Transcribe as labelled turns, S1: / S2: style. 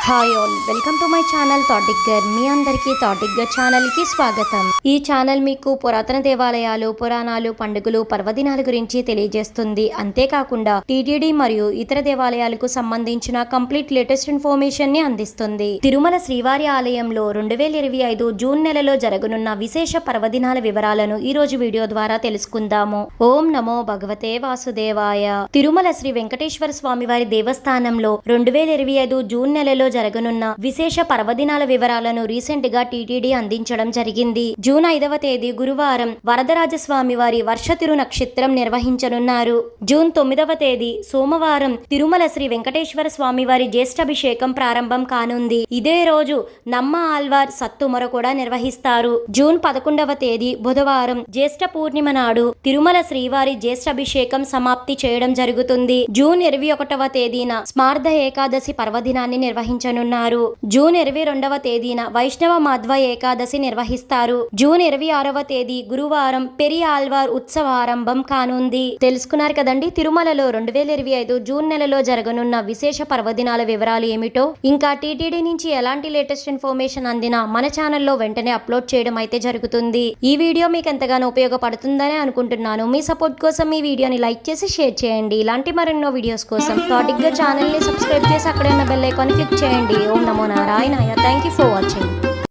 S1: Hi all, welcome to my channel Thought Digger. మీ అందరికీ Thought digger ఛానల్కి స్వాగతం. ఈ ఛానల్ మీకు పురాతన దేవాలయాలు, పురాణాలు, పండుగలు, పర్వదినాల గురించి తెలియజేస్తుంది. అంతేకాకుండా టీటీడీ మరియు ఇతర దేవాలయాలకు సంబంధించిన కంప్లీట్ లేటెస్ట్ ఇన్ఫర్మేషన్ ని అందిస్తుంది. తిరుమల శ్రీవారి ఆలయంలో 2025 జూన్ నెలలో జరగనున్న విశేష పర్వదినాల వివరాలను ఈ రోజు వీడియో ద్వారా తెలుసుకుందాము. ఓం నమో భగవతే వాసుదేవాయ. తిరుమల శ్రీ వెంకటేశ్వర స్వామి వారి దేవస్థానంలో 2025 జూన్ నెలలో జరగనున్న విశేష పర్వదినాల వివరాలను రీసెంట్ గా టీటీడీ అందించడం జరిగింది. జూన్ 5వ తేదీ గురువారం వరదరాజస్వామి వారి వర్ష తిరు నక్షత్రం నిర్వహించనున్నారు. జూన్ 9వ తేదీ సోమవారం తిరుమల శ్రీ వెంకటేశ్వర స్వామి వారి జ్యేష్ఠాభిషేకం ప్రారంభం కానుంది. ఇదే రోజు నమ్మ ఆల్వార్ సత్తుమర కూడా నిర్వహిస్తారు. జూన్ 11వ తేదీ బుధవారం జ్యేష్ఠ పూర్ణిమ నాడు తిరుమల శ్రీవారి జ్యేష్ఠాభిషేకం సమాప్తి చేయడం జరుగుతుంది. జూన్ 21వ తేదీన స్మార్ధ ఏకాదశి పర్వదినాన్ని నిర్వహించనున్నారు. జూన్ 22వ తేదీన వైష్ణవ మాధ్వ ఏకాదశి నిర్వహిస్తారు. జూన్ 26వ తేదీ గురువారం పెరి ఆల్వార్ ఉత్సవారంభం కానుంది. తెలుసుకున్నారు కదండి తిరుమలలో 2025 జూన్ నెలలో జరగనున్న విశేష పర్వదినాల వివరాలు ఏమిటో. ఇంకా టీటీడీ నుంచి ఎలాంటి లేటెస్ట్ ఇన్ఫర్మేషన్ అందినా మన ఛానల్లో వెంటనే అప్లోడ్ చేయడం అయితే జరుగుతుంది. ఈ వీడియో మీకు ఎంతగానో ఉపయోగపడుతుందని అనుకుంటున్నాను. మీ సపోర్ట్ కోసం ఈ వీడియోని లైక్ చేసి షేర్ చేయండి. ఇలాంటి మరెన్నో వీడియోస్ కోసం థాట్ డిగ్గర్ ఛానల్ ని సబ్స్క్రైబ్ చేసి అక్కడ ఉన్న బెల్ ఐకాన్ క్లిక్ చేయండి. ఓం నమో నారాయణాయ. Thank you for watching.